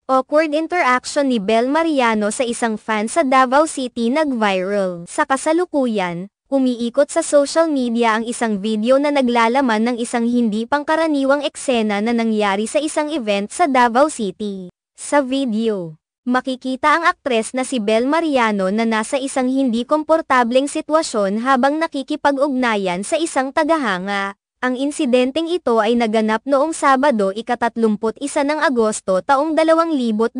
Awkward interaction ni Bel Mariano sa isang fan sa Davao City nag-viral. Sa kasalukuyan, umiikot sa social media ang isang video na naglalaman ng isang hindi pangkaraniwang eksena na nangyari sa isang event sa Davao City. Sa video, makikita ang aktres na si Bel Mariano na nasa isang hindi komportableng sitwasyon habang nakikipag-ugnayan sa isang tagahanga. Ang insidenteng ito ay naganap noong Sabado, ika-31 ng Agosto taong 2024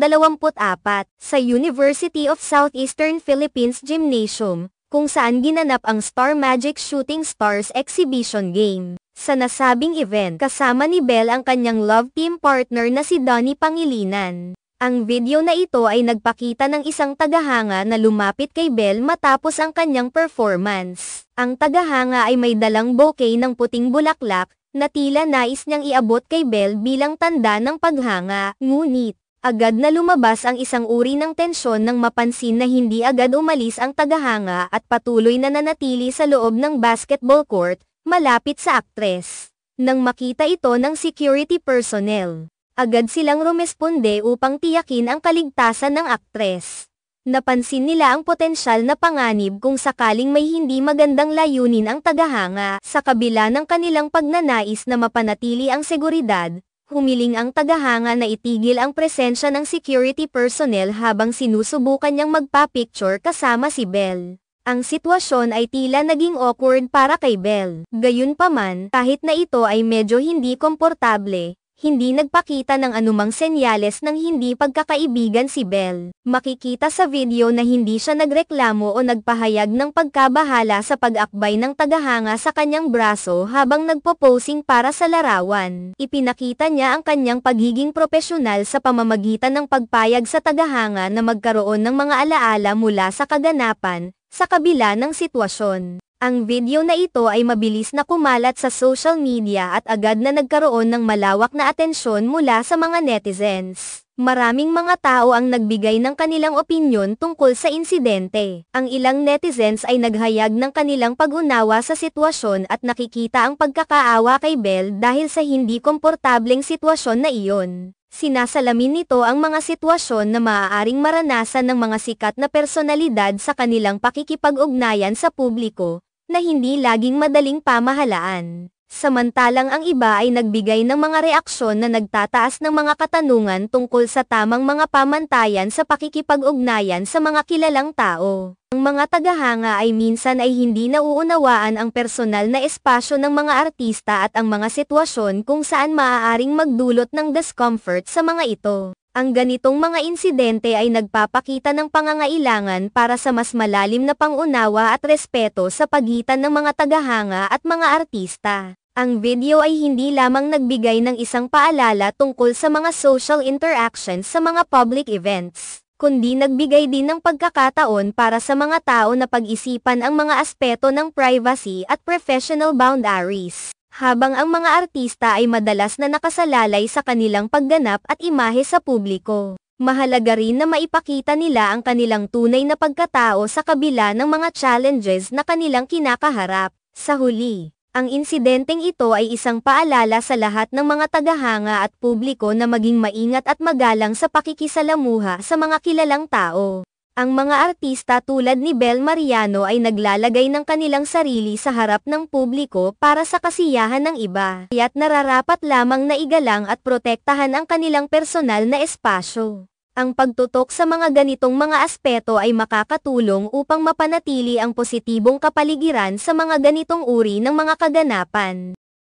sa University of Southeastern Philippines Gymnasium, kung saan ginanap ang Star Magic Shooting Stars Exhibition Game. Sa nasabing event, kasama ni Bel ang kanyang love team partner na si Donnie Pangilinan. Ang video na ito ay nagpakita ng isang tagahanga na lumapit kay Bel matapos ang kanyang performance. Ang tagahanga ay may dalang bouquet ng puting bulaklak, na tila nais niyang iabot kay Bel bilang tanda ng paghanga. Ngunit, agad na lumabas ang isang uri ng tensyon nang mapansin na hindi agad umalis ang tagahanga at patuloy na nanatili sa loob ng basketball court, malapit sa aktres. Nang makita ito ng security personnel, agad silang rumesponde upang tiyakin ang kaligtasan ng aktres. Napansin nila ang potensyal na panganib kung sakaling may hindi magandang layunin ang tagahanga. Sa kabila ng kanilang pagnanais na mapanatili ang seguridad, humiling ang tagahanga na itigil ang presensya ng security personnel habang sinusubukan niyang magpa-picture kasama si Bel. Ang sitwasyon ay tila naging awkward para kay Bel. Gayunpaman, kahit na ito ay medyo hindi komportable, hindi nagpakita ng anumang senyales ng hindi pagkakaibigan si Bel. Makikita sa video na hindi siya nagreklamo o nagpahayag ng pagkabahala sa pag-akbay ng tagahanga sa kanyang braso habang nagpo-posing para sa larawan. Ipinakita niya ang kanyang pagiging propesyonal sa pamamagitan ng pagpayag sa tagahanga na magkaroon ng mga alaala mula sa kaganapan, sa kabila ng sitwasyon. Ang video na ito ay mabilis na kumalat sa social media at agad na nagkaroon ng malawak na atensyon mula sa mga netizens. Maraming mga tao ang nagbigay ng kanilang opinyon tungkol sa insidente. Ang ilang netizens ay naghayag ng kanilang pag-unawa sa sitwasyon at nakikita ang pagkakaawa kay Bel dahil sa hindi komportableng sitwasyon na iyon. Sinasalamin nito ang mga sitwasyon na maaaring maranasan ng mga sikat na personalidad sa kanilang pakikipag-ugnayan sa publiko, na hindi laging madaling pamahalaan. Samantalang ang iba ay nagbigay ng mga reaksyon na nagtataas ng mga katanungan tungkol sa tamang mga pamantayan sa pakikipag-ugnayan sa mga kilalang tao. Ang mga tagahanga ay minsan ay hindi nauunawaan ang personal na espasyo ng mga artista at ang mga sitwasyon kung saan maaaring magdulot ng discomfort sa mga ito. Ang ganitong mga insidente ay nagpapakita ng pangangailangan para sa mas malalim na pangunawa at respeto sa pagitan ng mga tagahanga at mga artista. Ang video ay hindi lamang nagbigay ng isang paalala tungkol sa mga social interactions sa mga public events, kundi nagbigay din ng pagkakataon para sa mga tao na pag-isipan ang mga aspeto ng privacy at professional boundaries. Habang ang mga artista ay madalas na nakasalalay sa kanilang pagganap at imahe sa publiko, mahalaga rin na maipakita nila ang kanilang tunay na pagkatao sa kabila ng mga challenges na kanilang kinakaharap. Sa huli, ang insidenteng ito ay isang paalala sa lahat ng mga tagahanga at publiko na maging maingat at magalang sa pakikisalamuha sa mga kilalang tao. Ang mga artista tulad ni Bel Mariano ay naglalagay ng kanilang sarili sa harap ng publiko para sa kasiyahan ng iba. Kaya't nararapat lamang na igalang at protektahan ang kanilang personal na espasyo. Ang pagtutok sa mga ganitong mga aspeto ay makakatulong upang mapanatili ang positibong kapaligiran sa mga ganitong uri ng mga kaganapan.